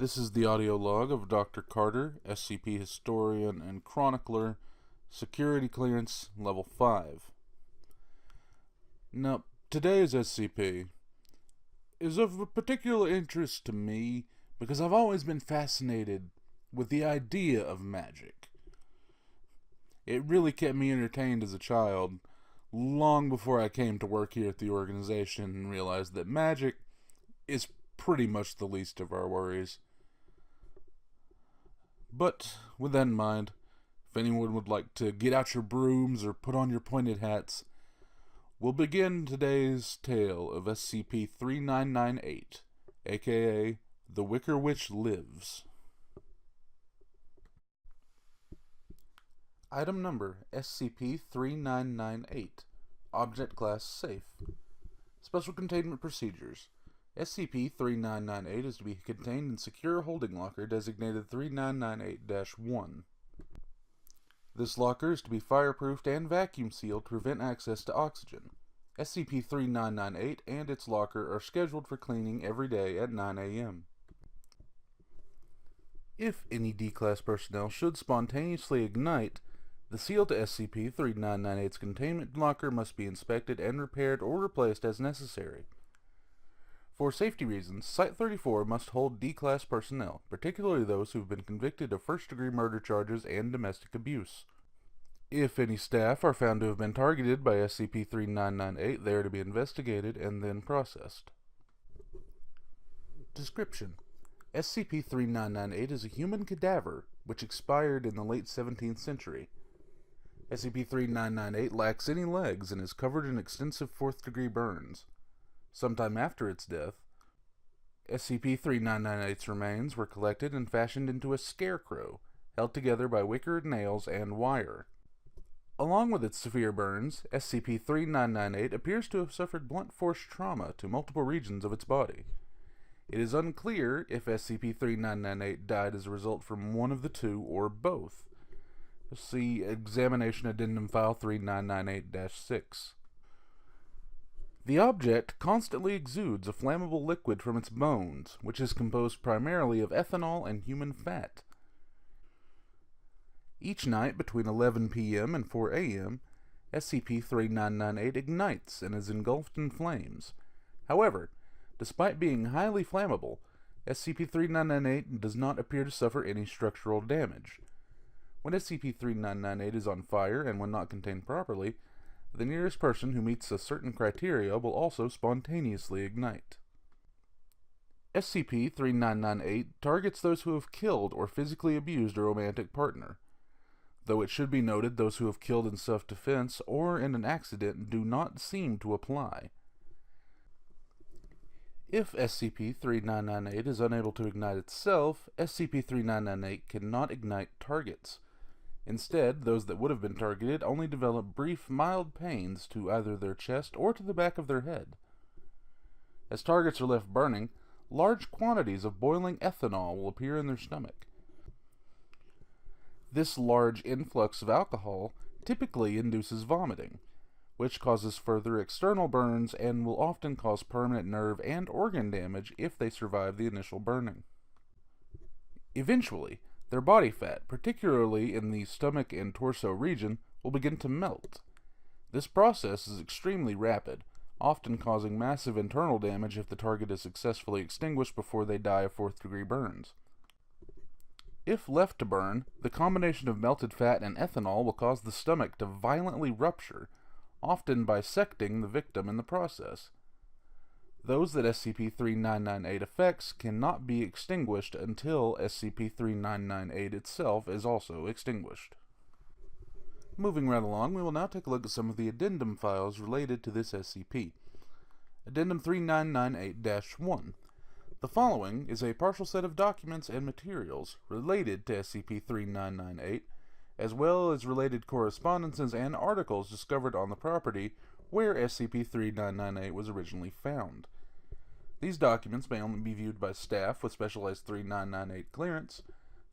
This is the audio log of Dr. Carter, SCP Historian and Chronicler, Security Clearance Level 5. Now, today's SCP is of particular interest to me because I've always been fascinated with the idea of magic. It really kept me entertained as a child, long before I came to work here at the organization and realized that magic is pretty much the least of our worries. But, with that in mind, if anyone would like to get out your brooms or put on your pointed hats, we'll begin today's tale of SCP-3998, aka The Wicker Witch Lives. Item number SCP-3998, Object Class Safe. Special Containment Procedures. SCP-3998 is to be contained in secure holding locker designated 3998-1. This locker is to be fireproofed and vacuum sealed to prevent access to oxygen. SCP-3998 and its locker are scheduled for cleaning every day at 9 a.m. If any D-Class personnel should spontaneously ignite, the seal to SCP-3998's containment locker must be inspected and repaired or replaced as necessary. For safety reasons, Site-34 must hold D-Class personnel, particularly those who have been convicted of first-degree murder charges and domestic abuse. If any staff are found to have been targeted by SCP-3998, they are to be investigated and then processed. Description: SCP-3998 is a human cadaver, which expired in the late 17th century. SCP-3998 lacks any legs and is covered in extensive fourth-degree burns. Sometime after its death, SCP-3998's remains were collected and fashioned into a scarecrow, held together by wicker nails and wire. Along with its severe burns, SCP-3998 appears to have suffered blunt force trauma to multiple regions of its body. It is unclear if SCP-3998 died as a result from one of the two or both. See Examination Addendum File 3998-6. The object constantly exudes a flammable liquid from its bones, which is composed primarily of ethanol and human fat. Each night between 11 p.m. and 4 a.m., SCP-3998 ignites and is engulfed in flames. However, despite being highly flammable, SCP-3998 does not appear to suffer any structural damage. When SCP-3998 is on fire and when not contained properly, the nearest person who meets a certain criteria will also spontaneously ignite. SCP-3998 targets those who have killed or physically abused a romantic partner. Though it should be noted those who have killed in self-defense or in an accident do not seem to apply. If SCP-3998 is unable to ignite itself, SCP-3998 cannot ignite targets. Instead, those that would have been targeted only develop brief, mild pains to either their chest or to the back of their head. As targets are left burning, large quantities of boiling ethanol will appear in their stomach. This large influx of alcohol typically induces vomiting, which causes further external burns and will often cause permanent nerve and organ damage if they survive the initial burning. Eventually, their body fat, particularly in the stomach and torso region, will begin to melt. This process is extremely rapid, often causing massive internal damage if the target is successfully extinguished before they die of fourth-degree burns. If left to burn, the combination of melted fat and ethanol will cause the stomach to violently rupture, often bisecting the victim in the process. Those that SCP-3998 affects cannot be extinguished until SCP-3998 itself is also extinguished. Moving right along, we will now take a look at some of the addendum files related to this SCP. Addendum 3998-1. The following is a partial set of documents and materials related to SCP-3998, as well as related correspondences and articles discovered on the property where SCP-3998 was originally found. These documents may only be viewed by staff with specialized 3998 clearance,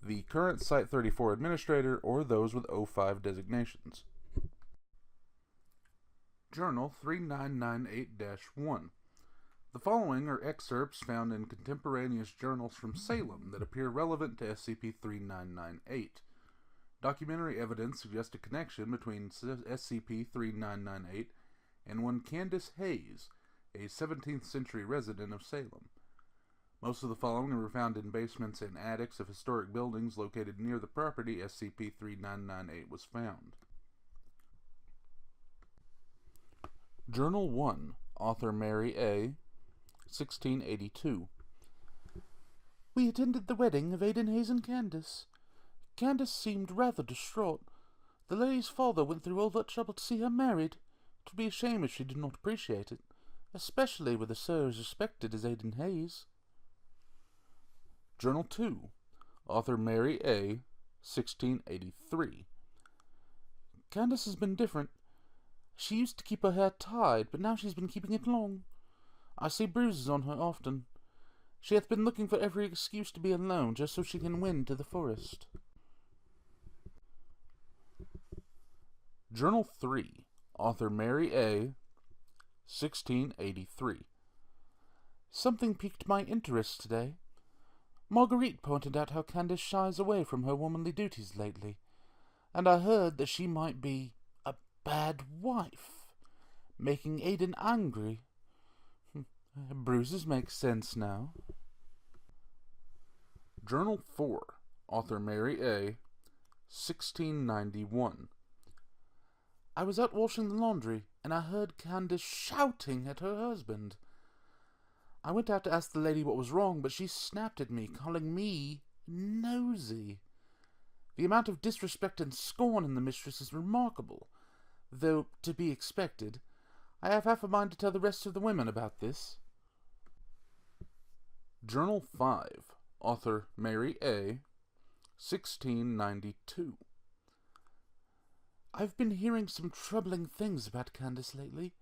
the current Site-34 administrator, or those with O5 designations. Journal 3998-1. The following are excerpts found in contemporaneous journals from Salem that appear relevant to SCP-3998. Documentary evidence suggests a connection between SCP-3998 and one Candace Hayes, a 17th century resident of Salem. Most of the following were found in basements and attics of historic buildings located near the property SCP-3998 was found. Journal 1, author Mary A., 1682. We attended the wedding of Aidan Hayes and Candace. Candace seemed rather distraught. The lady's father went through all that trouble to see her married. It would be a shame if she did not appreciate it, especially with a sir as respected as Aidan Hayes. Journal 2, author Mary A., 1683. Candace has been different. She used to keep her hair tied, but now she's been keeping it long. I see bruises on her often. She hath been looking for every excuse to be alone, just so she can win to the forest. Journal 3, author Mary A., 1683. Something piqued my interest today. Marguerite pointed out how Candace shies away from her womanly duties lately, and I heard that she might be a bad wife, making Aidan angry. Bruises make sense now. Journal 4, author Mary A., 1691. I was out washing the laundry, and I heard Candace shouting at her husband. I went out to ask the lady what was wrong, but she snapped at me, calling me nosy. The amount of disrespect and scorn in the mistress is remarkable, though to be expected. I have half a mind to tell the rest of the women about this. Journal 5, author Mary A., 1692. I've been hearing some troubling things about Candace lately.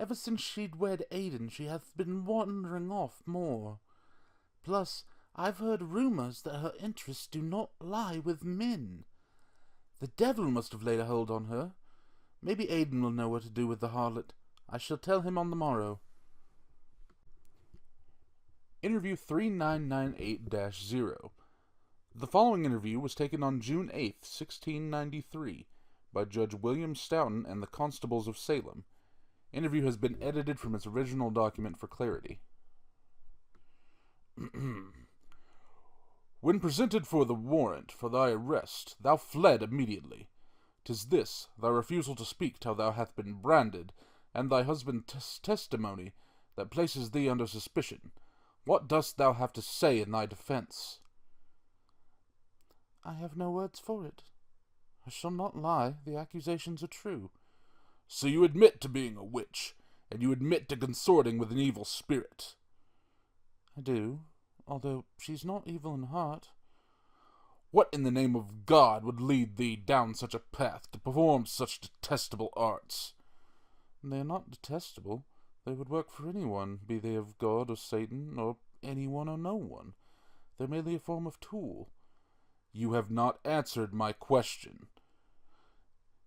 Ever since she'd wed Aidan, she hath been wandering off more. Plus, I've heard rumours that her interests do not lie with men. The devil must have laid a hold on her. Maybe Aidan will know what to do with the harlot. I shall tell him on the morrow. Interview 3998-0. The following interview was taken on June 8, 1693, by Judge William Stoughton and the Constables of Salem. Interview has been edited from its original document for clarity. When presented for the warrant for thy arrest, thou fled immediately. 'Tis this, thy refusal to speak till thou hast been branded, and thy husband's testimony, that places thee under suspicion. What dost thou have to say in thy defense? I have no words for it. I shall not lie. The accusations are true. So you admit to being a witch, and you admit to consorting with an evil spirit? I do, although she's not evil in heart. What in the name of God would lead thee down such a path to perform such detestable arts? They are not detestable. They would work for anyone, be they of God or Satan, or anyone or no one. They're merely a form of tool. You have not answered my question.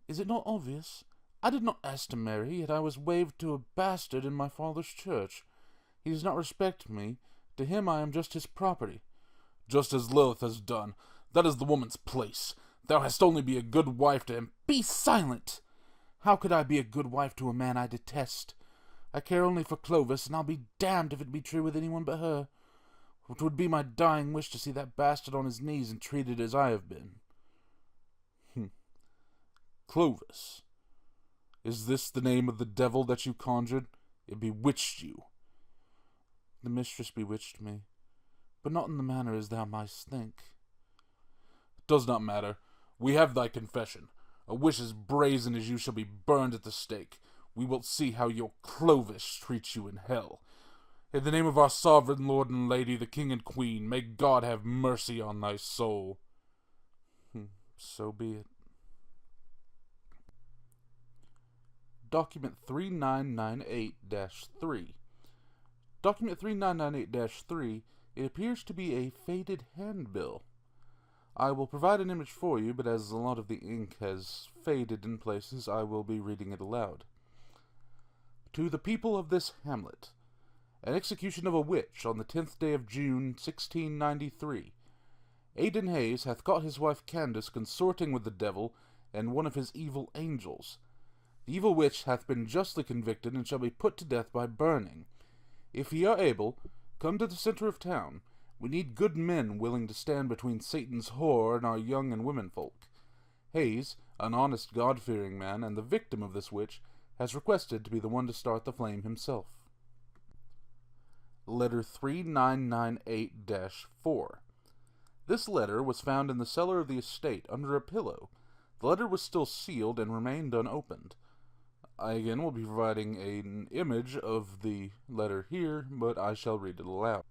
Is it not obvious? I did not ask to marry, yet I was waived to a bastard in my father's church. He does not respect me. To him I am just his property. Just as Lilith has done. That is the woman's place. Thou hast only be a good wife to him. Be silent! How could I be a good wife to a man I detest? I care only for Clovis, and I'll be damned if it be true with anyone but her. It would be my dying wish to see that bastard on his knees and treated as I have been. Clovis. Is this the name of the devil that you conjured? It bewitched you. The mistress bewitched me, but not in the manner as thou mightst think. It does not matter. We have thy confession. A wish as brazen as you shall be burned at the stake. We will see how your Clovis treats you in hell. In the name of our sovereign Lord and Lady, the King and Queen, may God have mercy on thy soul. So be it. Document 3998-3. Document 3998-3, it appears to be a faded handbill. I will provide an image for you, but as a lot of the ink has faded in places, I will be reading it aloud. To the people of this hamlet, An execution of a witch on the 10th day of June, 1693. Aidan Hayes hath caught his wife Candace consorting with the devil and one of his evil angels. The evil witch hath been justly convicted and shall be put to death by burning. If ye are able, come to the centre of town. We need good men willing to stand between Satan's whore and our young and women folk. Hayes, an honest, God-fearing man, and the victim of this witch, has requested to be the one to start the flame himself. Letter 3998-4. This letter was found in the cellar of the estate under a pillow. The letter was still sealed and remained unopened. I again will be providing an image of the letter here, but I shall read it aloud.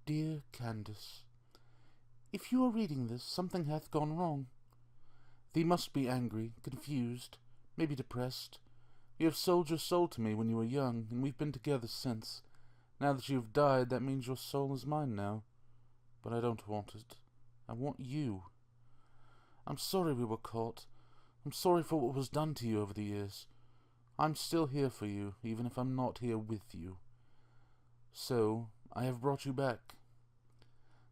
Dear Candace, if you are reading this, something hath gone wrong. Thee must be angry, confused, maybe depressed. You have sold your soul to me when you were young, and we've been together since. Now that you have died, that means your soul is mine now. But I don't want it. I want you. I'm sorry we were caught. I'm sorry for what was done to you over the years. I'm still here for you, even if I'm not here with you. So, I have brought you back.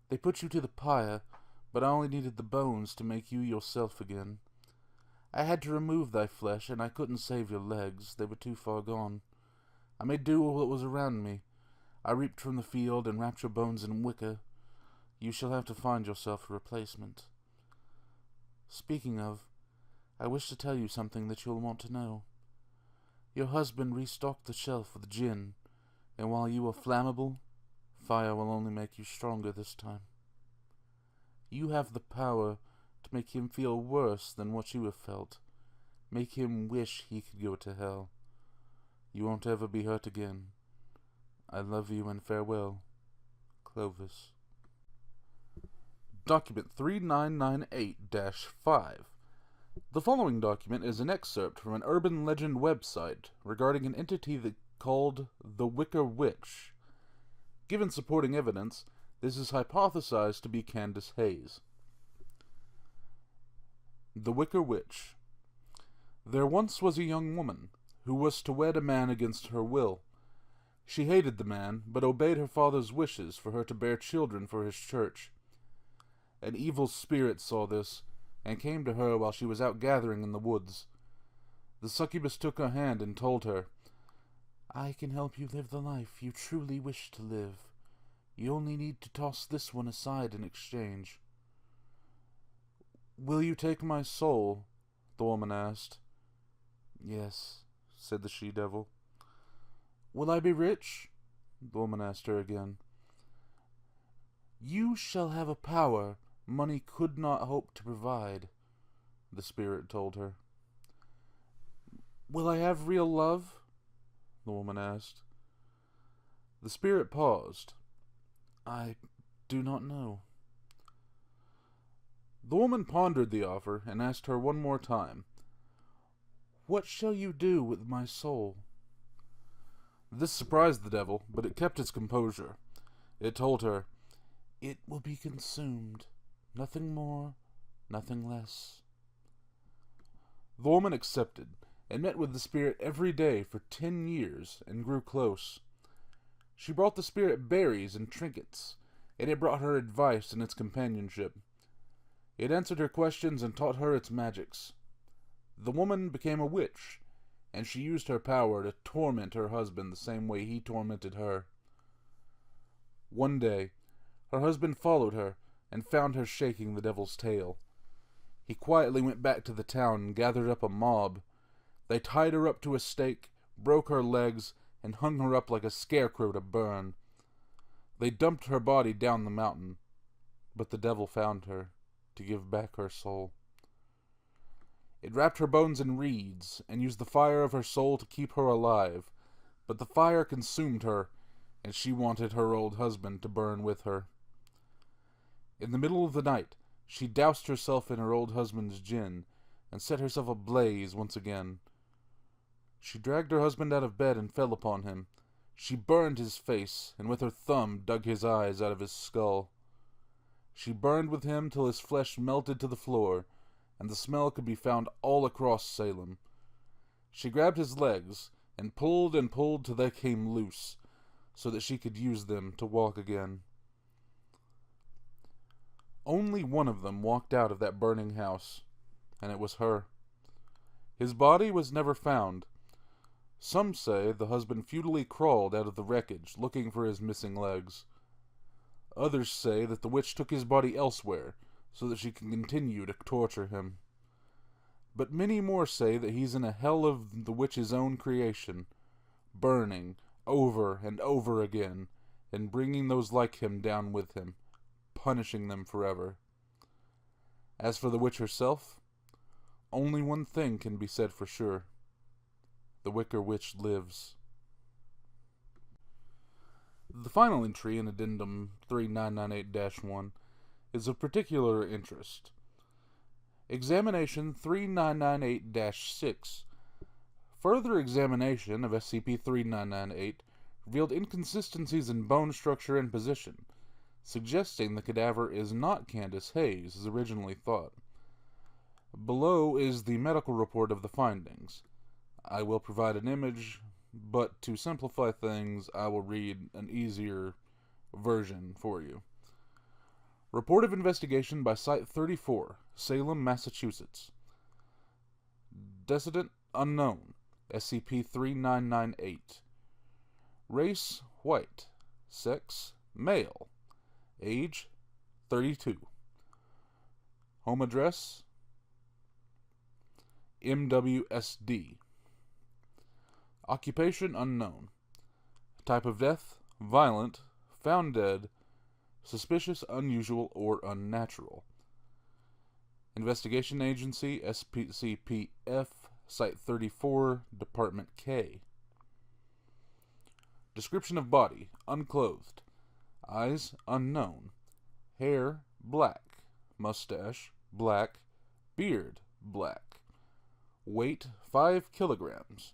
They put you to the pyre, but I only needed the bones to make you yourself again. I had to remove thy flesh, and I couldn't save your legs. They were too far gone. I made do with what was around me. I reaped from the field and wrapped your bones in wicker. You shall have to find yourself a replacement. Speaking of, I wish to tell you something that you'll want to know. Your husband restocked the shelf with gin, and while you are flammable, fire will only make you stronger this time. You have the power to make him feel worse than what you have felt. Make him wish he could go to hell. You won't ever be hurt again. I love you and farewell. Clovis. Document 3998-5. The following document is an excerpt from an urban legend website regarding an entity called the Wicker Witch. Given supporting evidence, this is hypothesized to be Candace Hayes. The Wicker Witch. There once was a young woman who was to wed a man against her will. She hated the man, but obeyed her father's wishes for her to bear children for his church. An evil spirit saw this, and came to her while she was out gathering in the woods. The succubus took her hand and told her, I can help you live the life you truly wish to live. You only need to toss this one aside in exchange. Will you take my soul? The woman asked. Yes, said the she-devil. Will I be rich? The woman asked her again. You shall have a power money could not hope to provide, the spirit told her. Will I have real love? The woman asked. The spirit paused. I do not know. The woman pondered the offer and asked her one more time, What shall you do with my soul? This surprised the devil, but it kept its composure. It told her, It will be consumed. Nothing more, nothing less. The woman accepted, and met with the spirit every day for 10 years, and grew close. She brought the spirit berries and trinkets, and it brought her advice and its companionship. It answered her questions and taught her its magics. The woman became a witch, and she used her power to torment her husband the same way he tormented her. One day, her husband followed her and found her shaking the devil's tail. He quietly went back to the town and gathered up a mob. They tied her up to a stake, broke her legs, and hung her up like a scarecrow to burn. They dumped her body down the mountain, but the devil found her to give back her soul. It wrapped her bones in reeds and used the fire of her soul to keep her alive, but the fire consumed her, and she wanted her old husband to burn with her. In the middle of the night, she doused herself in her old husband's gin, and set herself ablaze once again. She dragged her husband out of bed and fell upon him. She burned his face, and with her thumb dug his eyes out of his skull. She burned with him till his flesh melted to the floor, and the smell could be found all across Salem. She grabbed his legs, and pulled till they came loose, so that she could use them to walk again. Only one of them walked out of that burning house, and it was her. His body was never found. Some say the husband futilely crawled out of the wreckage, looking for his missing legs. Others say that the witch took his body elsewhere, so that she can continue to torture him. But many more say that he's in a hell of the witch's own creation, burning over and over again, and bringing those like him down with him, punishing them forever. As for the witch herself, only one thing can be said for sure. The Wicker Witch lives. The final entry in Addendum 3998-1 is of particular interest. Examination 3998-6. Further examination of SCP-3998 revealed inconsistencies in bone structure and position, suggesting the cadaver is not Candace Hayes as originally thought. Below is the medical report of the findings. I will provide an image, but to simplify things, I will read an easier version for you. Report of investigation by Site 34, Salem, Massachusetts. Decedent unknown, SCP-3998. Race, white. Sex, male. Age, 32. Home address, MWSD. Occupation unknown. Type of death, violent, found dead, suspicious, unusual, or unnatural. Investigation Agency, SCP-F, Site 34, Department K. Description of body, unclothed. Eyes, unknown. Hair, black. Mustache, black. Beard, black. Weight, 5 kilograms.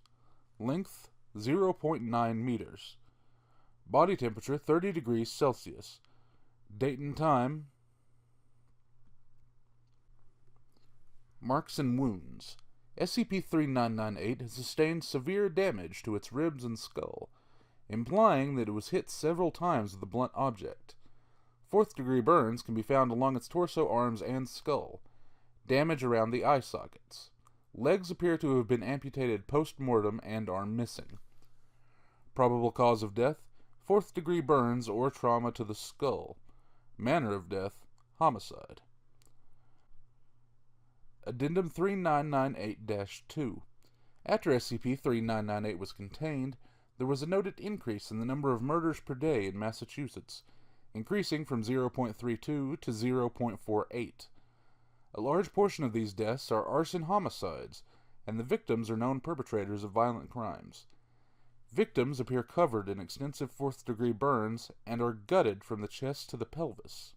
Length, 0.9 meters. Body temperature, 30 degrees Celsius. Date and time. Marks and wounds. SCP-3998 has sustained severe damage to its ribs and skull, implying that it was hit several times with a blunt object. Fourth-degree burns can be found along its torso, arms, and skull. Damage around the eye sockets. Legs appear to have been amputated post-mortem and are missing. Probable cause of death, fourth-degree burns or trauma to the skull. Manner of death, homicide. Addendum 3998-2. After SCP-3998 was contained, there was a noted increase in the number of murders per day in Massachusetts, increasing from 0.32 to 0.48. A large portion of these deaths are arson homicides, and the victims are known perpetrators of violent crimes. Victims appear covered in extensive fourth-degree burns and are gutted from the chest to the pelvis.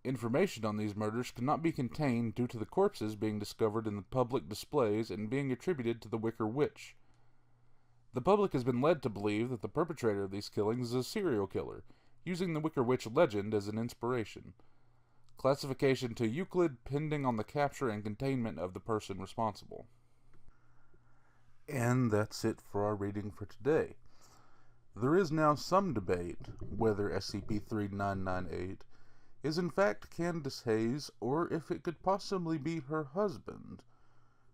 Information on these murders cannot be contained due to the corpses being discovered in the public displays and being attributed to the Wicker Witch. The public has been led to believe that the perpetrator of these killings is a serial killer, using the Wicker Witch legend as an inspiration. Classification to Euclid pending on the capture and containment of the person responsible. And that's it for our reading for today. There is now some debate whether SCP-3998 is in fact Candace Hayes or if it could possibly be her husband,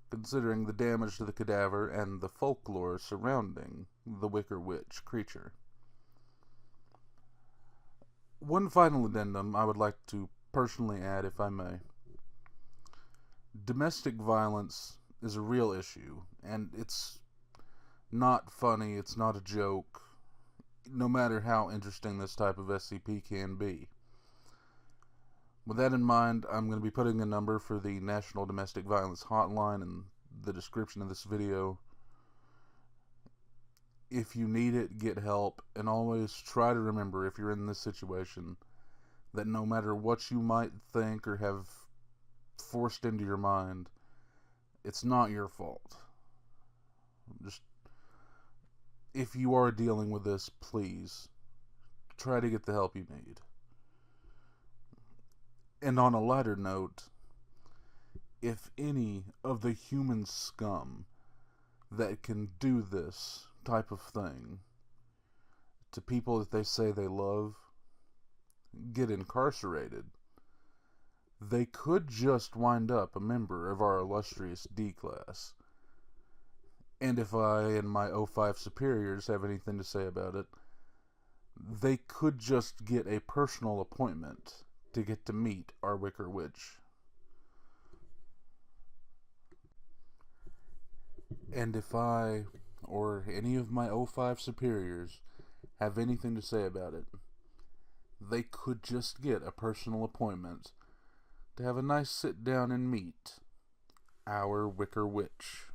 considering the damage to the cadaver and the folklore surrounding the Wicker Witch creature. One final addendum I would like to personally add, if I may. Domestic violence is a real issue, and it's not funny, it's not a joke, no matter how interesting this type of SCP can be. With that in mind, I'm going to be putting a number for the National Domestic Violence Hotline in the description of this video. If you need it, get help, and always try to remember, if you're in this situation, that no matter what you might think or have forced into your mind, it's not your fault. Just, if you are dealing with this, please try to get the help you need. And on a lighter note, if any of the human scum that can do this type of thing to people that they say they love get incarcerated, they could just wind up a member of our illustrious D class. And if I and my O5 superiors have anything to say about it, they could just get a personal appointment to get to meet our Wicker Witch. And if I, or any of my O5 superiors, have anything to say about it, they could just get a personal appointment to have a nice sit down and meet our Wicker Witch.